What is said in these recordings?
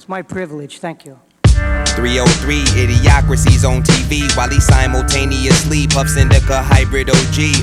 my privilege. Thank you. 303, idiocracies on TV while he simultaneously puffs indica hybrid OG.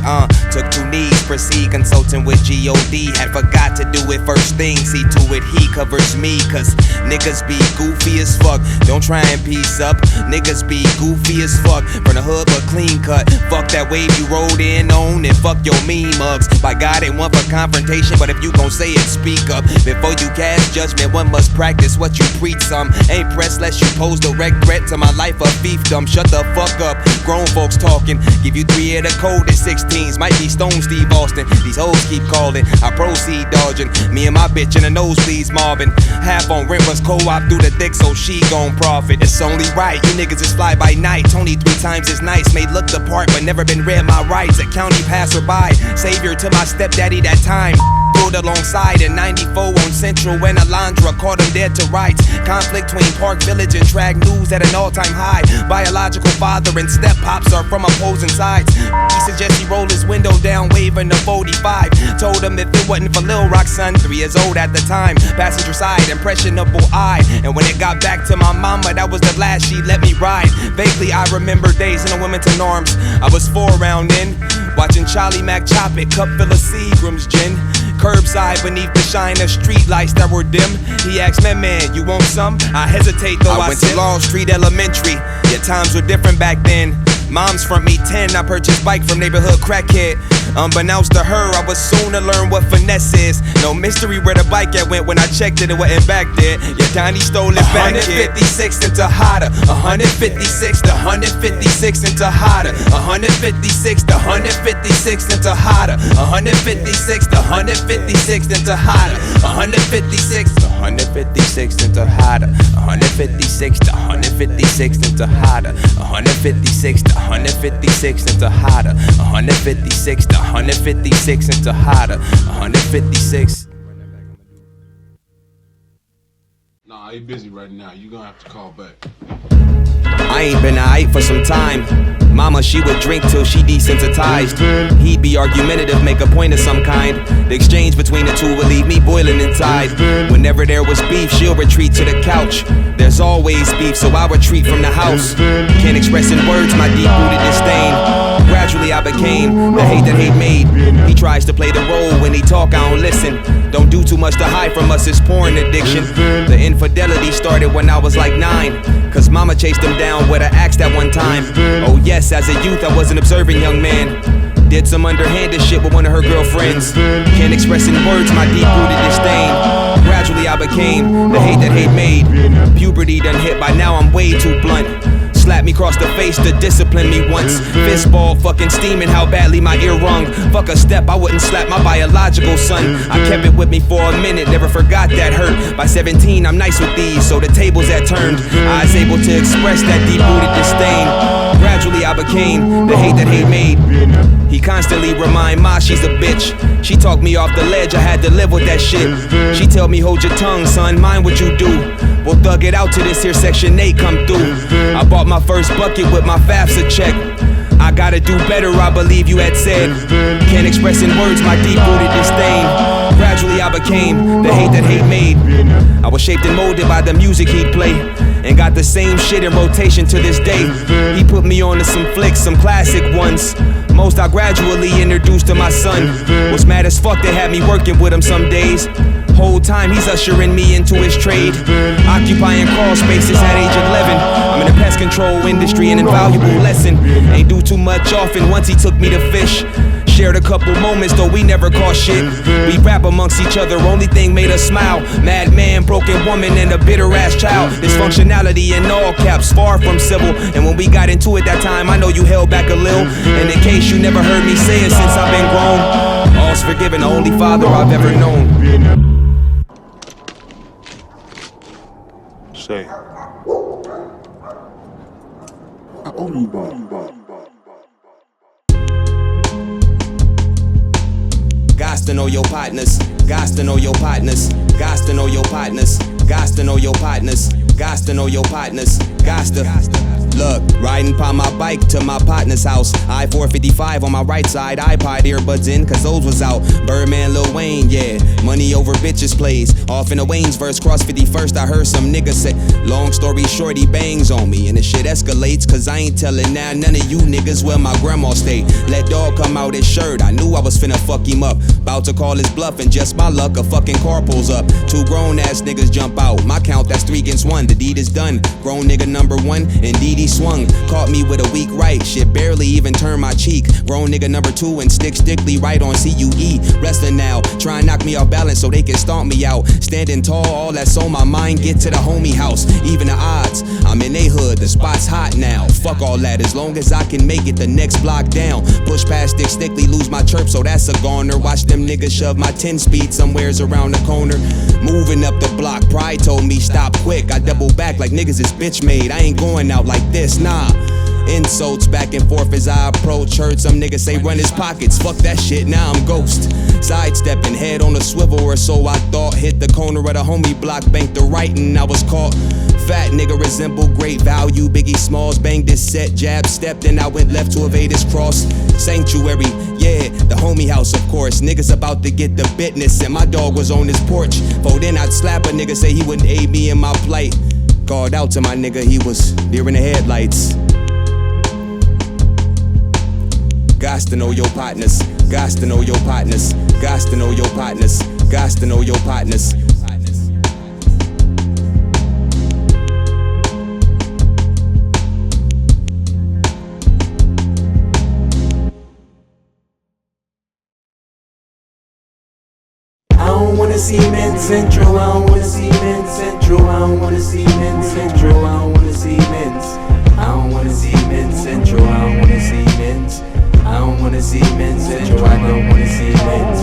Took 2 knees, proceed consulting with G.O.D. Had forgot to do it first thing, see to it he covers me. Cause niggas be goofy as fuck, don't try and piece up. Niggas be goofy as fuck, from the hood but clean cut. Fuck that wave you rode in on and fuck your mean mugs. By God ain't one for confrontation, but if you gon' say it, speak up. Before you cast judgment, one must practice what you preach. Some ain't pressed lest you pose direct threat to my life of fiefdom. Shut the fuck up, grown folks talking. Give you 3 of the coldest 16s, might be Stone Steve Austin. These hoes keep calling, I proceed dodging. Me and my bitch in the nosebleeds mobbing. Half on rent was co-op through the dick, so she gon' profit. It's only right, you niggas is fly by night. Tony 3 times as nice, made look the part, but never been read my rights. A county passerby, savior to my stepdaddy that time. Pulled alongside in 94 on Central when Alondra caught him dead to rights. Conflict between Park Village and Track News at an all-time high. Biological father and step pops are from opposing sides. He suggests he roll his window down, waving the 45. Told him if it wasn't for Lil Rock, son, 3 years old at the time. Passenger side, impressionable eye. And when it got back to my mama, that was the last she let me ride. Vaguely I remember days in the Wilmington Arms. I was 4 round in, watching Charlie Mac chop it, cup full of Seagram's gin. Curbside beneath the shine of street lights that were dim. He asked me, man, you want some? I hesitate though I went to Law Street Elementary. Yeah, times were different back then. Mom's front me 10, I purchased bike from neighborhood crackhead. Unbeknownst to her, I was soon to learn what finesse is. No mystery where the bike at went when I checked it wasn't back there. Yeah, Donnie stole it back. 156 into hotter, 156 to 156 into hotter, 156 to 156 into hotter, 156 to 156 into hotter, 156 to 156 into hotter, 156 to 156 into hotter, 156 to 156 into hotter, 156 to 156 into hotter, 156. Nah, he busy right now. You gonna have to call back. I ain't been aight for some time. Mama, she would drink till she desensitized. He'd be argumentative, make a point of some kind. The exchange between the two would leave me boiling inside. Whenever there was beef, she'll retreat to the couch. There's always beef, so I retreat from the house. Can't express in words my deep-rooted disdain. Gradually I became the hate that hate made. He tries to play the role when he talk, I don't listen. Don't do too much to hide from us, it's porn addiction. The infidelity started when I was like 9. Cause mama chased him down with an axe that one time. Oh yes, as a youth I was an observing young man. Did some underhanded shit with one of her girlfriends. Can't express in words my deep-rooted disdain. Gradually I became the hate that hate made. Puberty done hit, by now I'm way too blunt. Slapped me across the face to discipline me once. Fistball fucking steaming how badly my ear rung. Fuck a step, I wouldn't slap my biological son. I kept it with me for a minute, never forgot that hurt. By 17 I'm nice with these, so the tables had turned. I was able to express that deep-rooted disdain. Gradually I became the hate that hate made. He constantly remind Ma she's a bitch. She talked me off the ledge, I had to live with that shit. She tell me hold your tongue son, mind what you do. We'll thug it out to this here section 8 come through. I bought my first bucket with my FAFSA check. I gotta do better, I believe you had said. Can't express in words my deep-rooted disdain. Gradually I became the hate that hate made. I was shaped and molded by the music he'd play, and got the same shit in rotation to this day. He put me on to some flicks, some classic ones. Most I gradually introduced to my son. Was mad as fuck they had me working with him some days. Whole time he's ushering me into his trade. Occupying crawl spaces at age 11. I'm in the pest control industry, an invaluable lesson. Ain't do too much often once he took me to fish. Shared a couple moments though we never caught shit. We rap amongst each other, only thing made us smile. Madman, broken woman, and a bitter ass child. Dysfunctionality in all caps, far from civil. And when we got into it that time, I know you held back a little. And in case you never heard me say it since I've been grown, all's forgiven, the only father I've ever known. Say. Gots to know your partners, gots to know your partners, gots to know your partners, gots to know your partners, gots to know your partners, Gosta. Look, riding by my bike to my partner's house. I-455 on my right side, iPod earbuds in, cause those was out. Birdman, Lil Wayne, yeah. Money over bitches plays. Off in the Wayne's verse, cross 51st, I heard some niggas say. Long story short, he bangs on me, and the shit escalates, cause I ain't telling now none of you niggas where my grandma stayed. Let dog come out his shirt, I knew I was finna fuck him up. About to call his bluff, and just my luck, a fucking car pulls up. Two grown ass niggas jump out. My count, that's 3 against 1. The deed is done. Grown nigga number 1, indeed he swung. Caught me with a weak right, shit barely even turned my cheek. Grown nigga number 2 and stickly right on CUE. Wrestling now, try and knock me off balance so they can stomp me out. Standing tall, all that's on my mind, get to the homie house. Even the odds, I'm in they hood, the spot's hot now. Fuck all that, as long as I can make it the next block down. Push past stickly, lose my chirp, so that's a goner. Watch them niggas shove my 10 speed somewheres around the corner. Moving up the block, pride told me stop quick. I double back like niggas is bitch made. I ain't going out like this, nah. Insults back and forth as I approach. Heard some niggas say run his pockets. Fuck that shit, now I'm ghost. Sidestepping, head on a swivel or so I thought. Hit the corner of the homie block, banked the right and I was caught. Fat nigga resemble great value. Biggie Smalls banged this set, jab stepped and I went left to evade his cross. Sanctuary, yeah, the homie house of course. Niggas about to get the business and my dog was on his porch. For then I'd slap a nigga, say he wouldn't aid me in my plight. Called out to my nigga, he was deer in the headlights. Gots to know your partners, gots to know your partners, gots to know your partners, gots to know your partners. I don't wanna see Men Central, I don't wanna see Men Central, I don't wanna see Men Central, I don't wanna see Men's. I don't wanna see Men Central, I don't wanna see Men's. I don't wanna see Men Central, I don't wanna see Men's.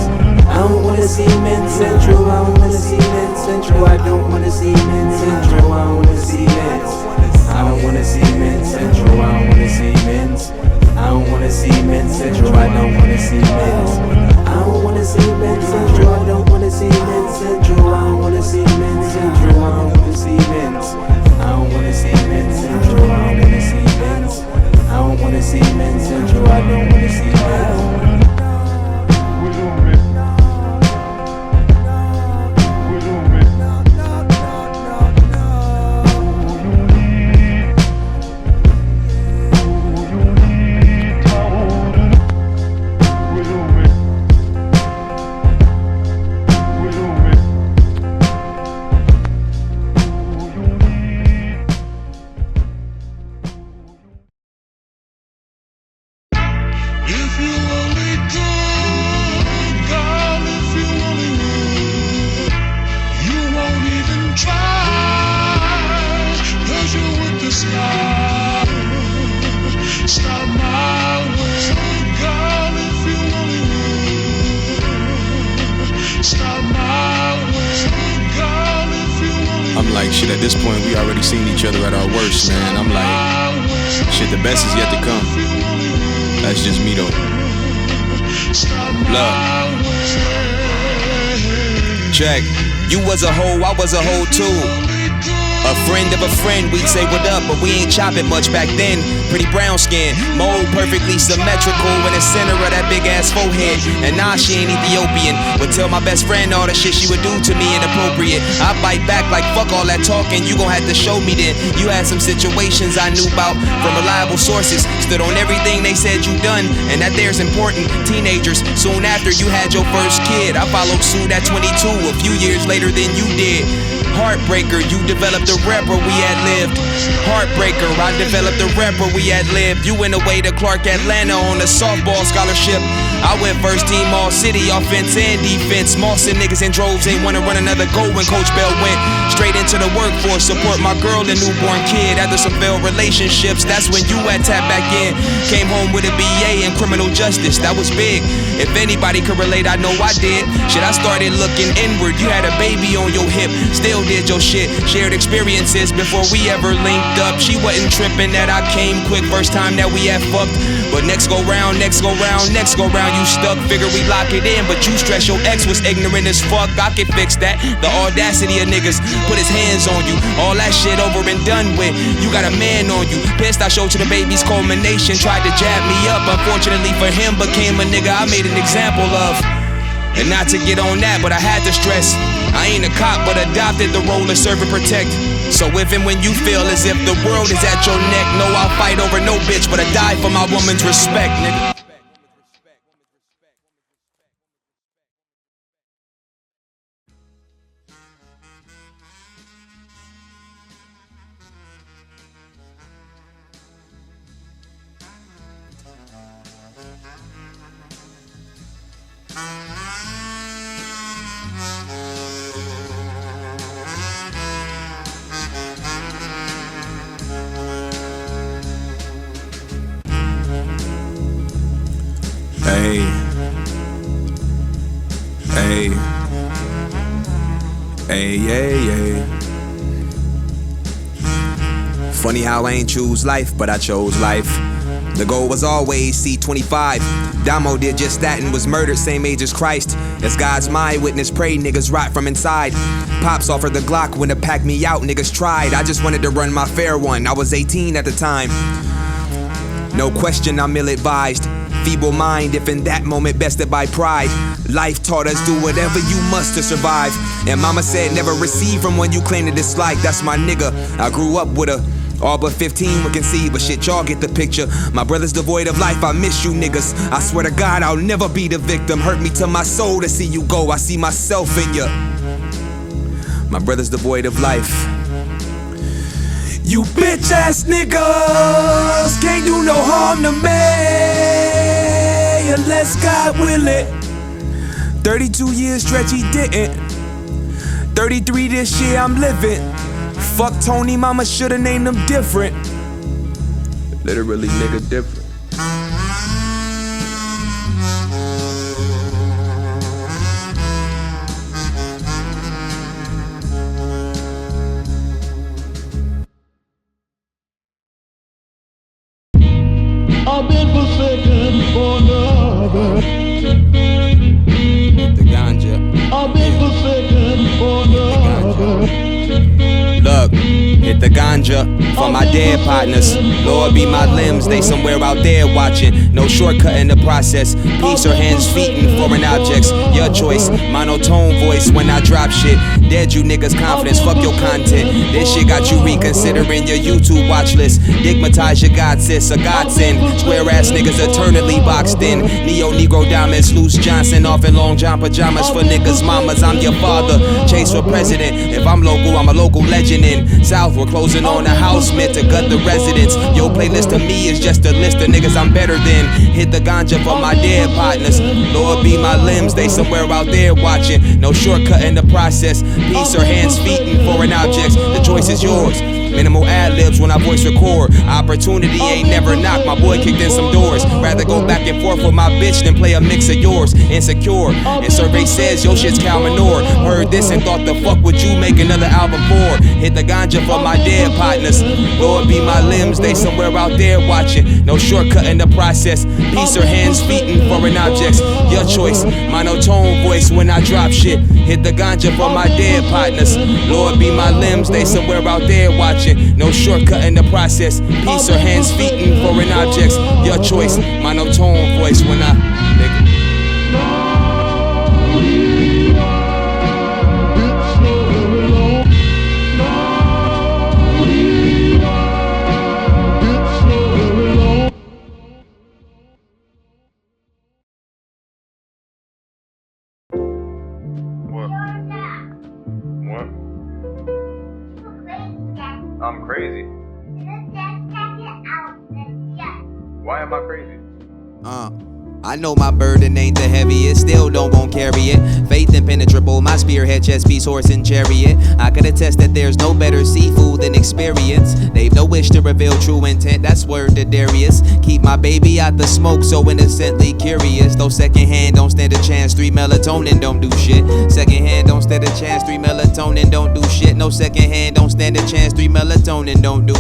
I don't wanna see Men Central, I don't wanna see Men Central, I don't wanna see Men Central, I don't wanna see Men's. I don't wanna see Men Central, I don't wanna see Men's. I don't wanna see Men Central, I don't wanna see Men's. I don't wanna see Men Central, I don't wanna see Men Central, I don't wanna see Men Central, I don't wanna see Men's. I don't wanna see Men Central, I don't wanna see Men's. I don't wanna see Men Central, I don't wanna see Men's. I'm like, shit, at this point, we already seen each other at our worst, man. I'm like, shit, the best is yet to come. That's just me, though. Love. Check. You was a hoe, I was a hoe, too. A friend of a friend, we'd say what up, but we ain't chop it much back then. Pretty brown skin, mold perfectly symmetrical in the center of that big ass forehead. And nah, she ain't Ethiopian. Would tell my best friend all the shit she would do to me inappropriate. I bite back like fuck all that talking, you gon' have to show me then. You had some situations I knew about from reliable sources. Stood on everything they said you done, and that there's important. Teenagers, soon after you had your first kid. I followed suit at 22, a few years later than you did. Heartbreaker, you developed a rep where we had lived. Heartbreaker, I developed a rep where we had lived. You went away to Clark Atlanta on a softball scholarship. I went first team all city, offense and defense. Mossing niggas in droves ain't wanna run another goal when Coach Bell went straight into the workforce. Support my girl and newborn kid after some failed relationships. That's when you had tapped back in. Came home with a BA in criminal justice, that was big. If anybody could relate, I know I did. Shit, I started looking inward. You had a baby on your hip, still did your shit. Shared experiences before we ever linked up. She wasn't tripping that I came quick first time that we had fucked. But next go round, you stuck. Figure we lock it in, but you stress your ex was ignorant as fuck. I can fix that. The audacity of niggas put his hands on you. All that shit over and done with. You got a man on you. Pissed I showed to the baby's culmination. Tried to jab me up. Unfortunately for him, became a nigga I made an example of. And not to get on that, but I had to stress, I ain't a cop, but adopted the role of serve and protect. So if and when you feel as if the world is at your neck, no, I'll fight over no bitch, but I die for my woman's respect, nigga. Hey, hey, hey, hey, hey. Funny how I ain't choose life, but I chose life. The goal was always C25. Damo did just that and was murdered same age as Christ. As God's my witness, pray niggas rot from inside. Pops offered the Glock when to pack me out, niggas tried. I just wanted to run my fair one, I was 18 at the time. No question, I'm ill-advised. Feeble mind, if in that moment bested by pride. Life taught us do whatever you must to survive. And mama said never receive from one you claim to dislike. That's my nigga, I grew up with her. All but 15 we can see, but shit, y'all get the picture. My brother's devoid of life, I miss you niggas. I swear to God, I'll never be the victim. Hurt me to my soul to see you go, I see myself in you. My brother's devoid of life. You bitch ass niggas can't do no harm to me unless God will it. 32 years stretch he didn't. 33 this year I'm living. Fuck Tony, mama shoulda named him different. Literally nigga different. I've been forsaken for another. The ganja. I've been forsaken for another. Look, hit the ganja for my dead partners. Lord be my limbs, they somewhere out there watching. No shortcut in the process. Peace or hands, feet in foreign objects. Your choice, monotone voice when I drop shit. Dead you niggas confidence, fuck your content. This shit got you reconsidering your YouTube watch list. Digmatize your god sis, a godsend. Square ass niggas eternally boxed in. Neo-Negro diamonds, loose Johnson off in long john pajamas for niggas mamas. I'm your father, chase for president. If I'm local, I'm a local legend in South. We're closing on a house meant to gut the residents. Your playlist to me is just a list of niggas I'm better than. Hit the ganja for my dead partners. Lord be my limbs, they somewhere out there watching. No shortcut in the process. Peace or hands, feet in foreign objects. The choice is yours. Minimal ad-libs when I voice record. Opportunity ain't never knocked, my boy kicked in some doors. Rather go back and forth with my bitch than play a mix of yours. Insecure, and survey says your shit's cow manure. Heard this and thought the fuck would you make another album for? Hit the ganja for my dead partners. Lord be my limbs, they somewhere out there watching. No shortcut in the process. Peace or hands, feet in foreign objects. Your choice, monotone voice when I drop shit. Hit the ganja for my dead partners. Lord be my limbs, they somewhere out there watching. No shortcut in the process. Peace or hands, feet in foreign objects. Your choice, monotone voice when I nigga. What? I'm crazy. Why am I crazy? I know my burden ain't the heaviest, still don't won't carry it. Faith impenetrable, my spearhead, chess piece, horse and chariot. I could attest that there's no better seafood than experience. They've no wish to reveal true intent, that's word to Darius. Keep my baby out the smoke, so innocently curious. Though secondhand don't stand a chance, 3 melatonin don't do shit. Secondhand don't stand a chance, 3 melatonin don't do shit. No secondhand don't stand a chance, 3 melatonin don't do.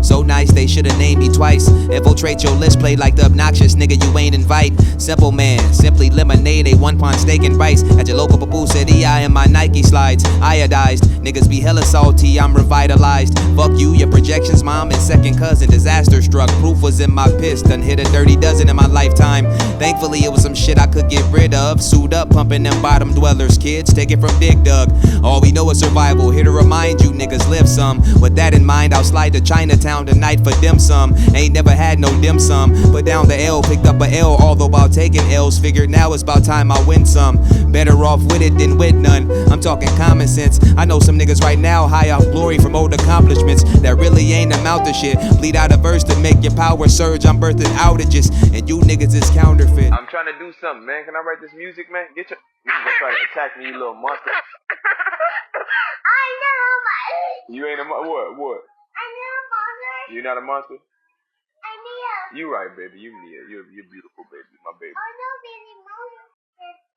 So nice, they should've named me twice. Infiltrate your list, play like the obnoxious nigga you ain't invite. Simple man, simply lemonade, a 1 pound steak and rice. At your local Papu City, I am my Nike slides. Iodized, niggas be hella salty, I'm revitalized. Fuck you, your projections, mom and second cousin. Disaster struck, proof was in my piss. Done hit a dirty dozen in my lifetime. Thankfully it was some shit I could get rid of. Suit up, pumping them bottom dwellers. Kids, take it from Dig Dug. All we know is survival, here to remind you niggas live some. With that in mind, I'll slide to Chinatown tonight for dim sum. Ain't never had no dim sum. Put down the L, picked up a L, although while taking L's, figured now it's about time I win some. Better off with it than with none. I'm talking common sense. I know some niggas right now high off glory from old accomplishments that really ain't amount to shit. Bleed out a verse to make your power surge. I'm birthing outages, and you niggas is counterfeit. I'm trying to do something, man. Can I write this music, man? Get your. You gonna try to attack me, you little monster. I know, You ain't a what? I know, monster. You not a monster? I know. You right, baby. You Nia. You're beautiful, baby. My baby. I know, baby, monster.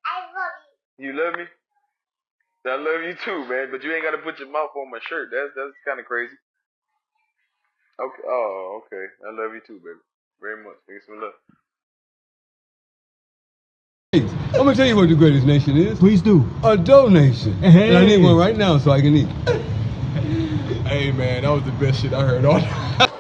I love you. You love me? I love you too, man. But you ain't gotta put your mouth on my shirt. That's kind of crazy. Okay. Oh, okay. I love you too, baby. Very much. Thanks some love. I'm gonna tell you what the greatest nation is. Please do. A donation. Hey. And I need one right now so I can eat. Hey man, that was the best shit I heard all night.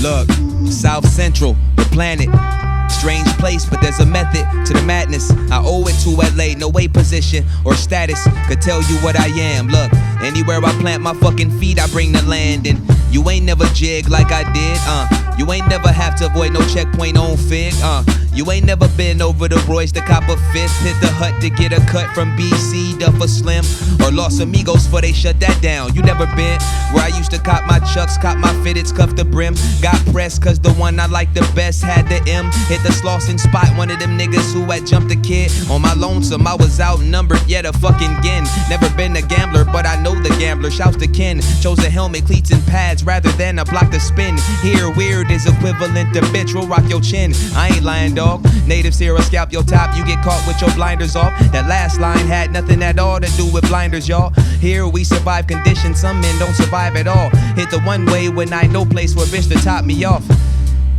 Look, South Central, the planet. Strange place, but there's a method to the madness. I owe it to LA, no way position or status could tell you what I am. Look, anywhere I plant my fucking feet, I bring the land in. You ain't never jig like I did, You ain't never have to avoid no checkpoint on Fig, You ain't never been over the Royce to cop a fifth. Hit the hut to get a cut from BC, Duffer Slim, or Los Amigos for they shut that down. You never been where I used to cop my chucks, cop my fitteds, cuff the brim. Got pressed cause the one I liked the best had the M. Hit the Slauson spot, one of them niggas who had jumped a kid. On my lonesome, I was outnumbered, yet a fucking gin. Never been a gambler, but I know the gambler. Shouts to Ken, chose a helmet, cleats and pads rather than a block to spin. Here, weird is equivalent to bitch, roll rock your chin. I ain't lying, dog. Natives here will scalp your top, you get caught with your blinders off. That last line had nothing at all to do with blinders, y'all. Here we survive conditions, some men don't survive at all. Hit the one way when I no place for a bitch to top me off.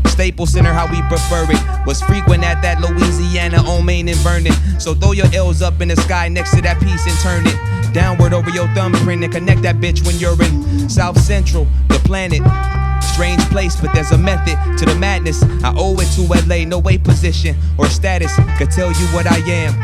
Staples Center, how we prefer it. Was frequent at that Louisiana on Main and Vernon. So throw your L's up in the sky next to that piece and turn it downward over your thumbprint and connect that bitch when you're in South Central, the planet. Strange place, but there's a method to the madness. I owe it to LA, no way position or status could tell you what I am.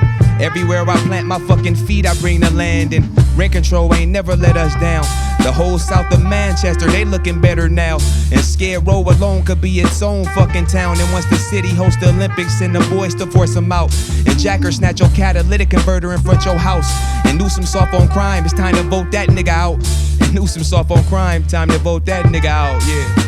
Everywhere I plant my fucking feet, I bring the land in. Rent control ain't never let us down. The whole south of Manchester, they looking better now. And Skid Row alone could be its own fucking town. And once the city hosts the Olympics, send the boys to force them out. And Jacker snatch your catalytic converter in front your house. And Newsom soft on crime, it's time to vote that nigga out. And Newsom soft on crime, time to vote that nigga out, yeah.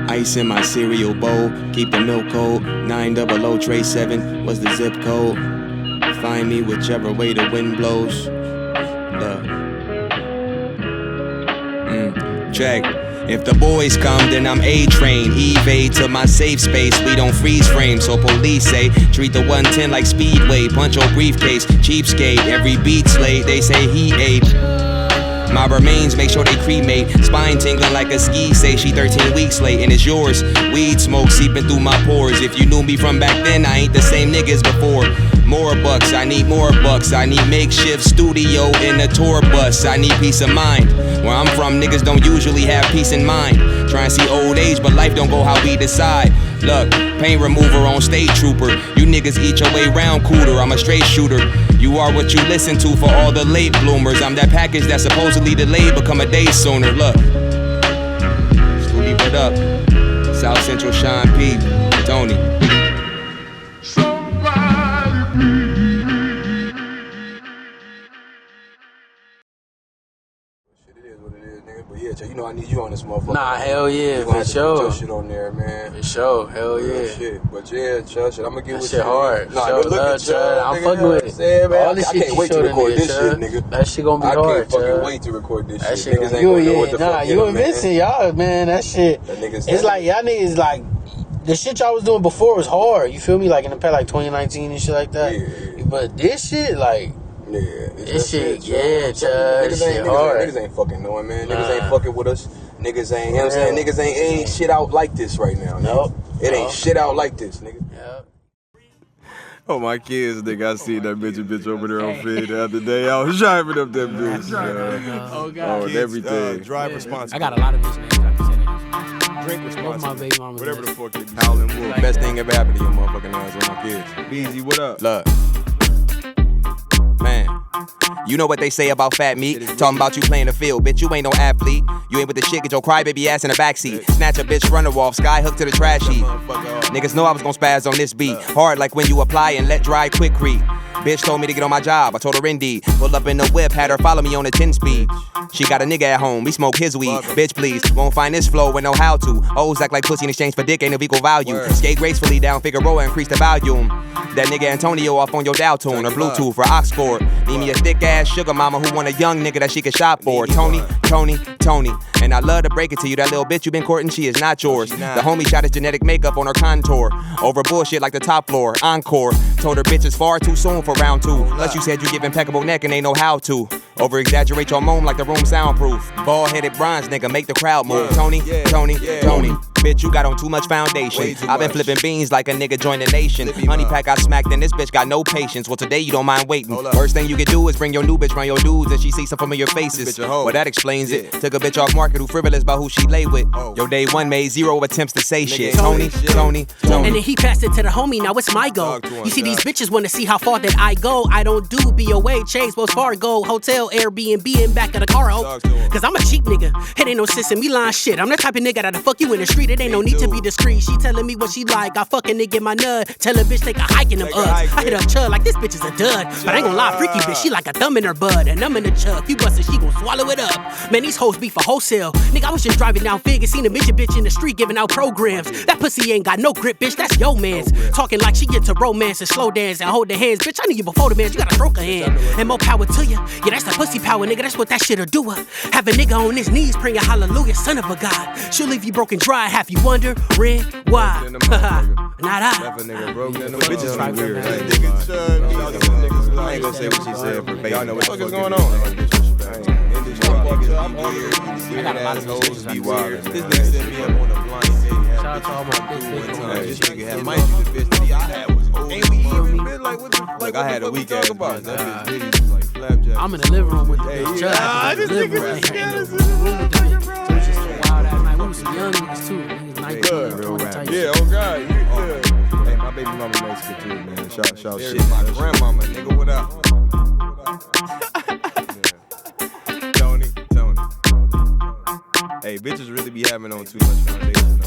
Ice in my cereal bowl, keep the milk cold. 900 tray 7 was the zip code. Find me whichever way the wind blows. Check. If the boys come, then I'm A-Train. Evade to my safe space, we don't freeze frame. So police say, treat the 110 like Speedway. Punch your briefcase, cheapskate. Every beat's late, they say he ate. My remains, make sure they cremate. Spine tingling like a ski, say she 13 weeks late. And it's yours, weed smoke seeping through my pores. If you knew me from back then, I ain't the same niggas before. More bucks, I need more bucks. I need makeshift studio in a tour bus. I need peace of mind. Where I'm from, niggas don't usually have peace in mind. Try and see old age, but life don't go how we decide. Look, pain remover on State Trooper. You niggas eat your way round cooler, I'm a straight shooter. You are what you listen to for all the late bloomers. I'm that package that's supposedly delayed, become a day sooner. Look, Stevie, what up? South Central Sean P. Tony. But yeah, you know I need you on this motherfucker. Nah, hell yeah, for sure. Put your shit on there, man. For sure, hell yeah. Shit. But yeah, shit, I'm gonna get That with shit you. hard. Nah, Show look love, at you. I'm fucking with it. Yeah, man. All this I shit can't you wait to showed in record there, this shit, Chud. nigga. That shit gonna be I hard, can't fucking Chud. wait to record this That shit. shit Niggas gonna ain't gonna know what the nah, fuck you hit 'em, and man. Vincent, y'all, man, that shit. That niggas It's like, y'all niggas, like, the shit y'all was doing before was hard. You feel me? Like, in the past, like, 2019 and shit like that. Yeah. But this shit, like, Yeah, this shit, Chud. yeah, Chud. This shit hard. Niggas ain't fucking knowing, man. Nah. Niggas ain't fucking with us. Niggas ain't, you know what I'm saying? Niggas ain't shit out like this right now. Nope. It ain't shit out like this, nigga. Yep. Oh, my kids, nigga, I seen that bitch over there on feed the other day. I was driving up that bitch, man. Oh, God. Oh, and everything. Drive responsibly. I got a lot of bitch names. I can say that. Drink Both responsibly. my baby mamas. Whatever the fuck they be. Howliin Wolf. Like Best that. thing ever happened to your motherfucking ass with my kids. Beezy, what up? Look. Man, you know what they say about fat meat? Talking about you playing the field, bitch, you ain't no athlete. You ain't with the shit, get your crybaby ass in the backseat. Snatch a bitch, run her off, sky hook to the trash heap. Niggas know I was gon' spaz on this beat. Hard like when you apply and let dry quick creep. Bitch told me to get on my job, I told her indeed. Pull up in the whip, had her follow me on the 10 speed. She got a nigga at home, we smoke his weed. Bitch, please, won't find this flow with no how to. Hoes act like pussy in exchange for dick, ain't of equal value. Skate gracefully down Figueroa, increase the volume. That nigga Antoniio off on your dial tune or Bluetooth or aux cord. Need me a thick ass sugar mama who want a young nigga that she can shop for. Tony. And I love to break it to you, that little bitch you been courting, she is not yours. The homie shot his genetic makeup on her contour. Over bullshit like the top floor, encore. Told her bitch it's far too soon for round two. Plus you said you give impeccable neck and ain't know how to. Over exaggerate your moan like the room soundproof. Bald headed bronze nigga, make the crowd move. Tony. Bitch, you got on too much foundation. I've been flipping beans like a nigga joined the nation. Honey pack got smacked and this bitch got no patience. Well, today you don't mind waiting. Worst thing you could do is bring your new bitch round your dudes and she see some familiar faces. Well, that explains it. Took a bitch off market who frivolous about who she lay with. Yo, day one made 0 attempts to say shit. Tony. And then he passed it to the homie, now it's my goal. You see, these bitches wanna see how far that I go. I don't do BOA, Chase, Wells Fargo, Hotel, Airbnb, and back of the car. Cause I'm a cheap nigga. It ain't no sis in me line shit. I'm the type of nigga that'll fuck you in the street. It ain't no need to be discreet. She telling me what she like. I fucking nigga my nut. Tell a bitch take a hike in them Uggs. I hit up Chud like this bitch is a dud. But I ain't gon' lie, freaky bitch. She like a thumb in her bud. And I'm in the chuck. You bustin', she gon' swallow it up. Man, these hoes be for wholesale. Nigga, I was just driving down Fig and seen a midget bitch in the street giving out programs. That pussy ain't got no grip, bitch. That's yo man's. Talking like she into romance and slow dance and hold the hands. Bitch, I knew you before the man. You gotta stroke a hand. And more power to you. Yeah, that's the pussy power, nigga. That's what that shit'll do. Have a nigga on his knees praying hallelujah, son of a god. She'll leave you broken dry. Have you wondering why? Not I. Bitches Right, weird. right, I ain't gonna say what she said for baby. Y'all know what the fuck is going on. I got a lot of bitches Be I wild, This nigga set me up on a blind date. Shout out to all my big This nigga had my the bitch that I had was old. Ain't we even been like what the Like I had a week ass about? That bitch Diddy was like flapjack. I'm in the living room with the bitch. this nigga was It was just a wild ass night. We was some young niggas too. Niggas 19, 20 type Yeah, shit. oh God, you good. Hey, my baby mama Mexican too, man. Shout There's shit. my grandmama, nigga, what up? Tony. Hey, bitches really be having on too much foundation.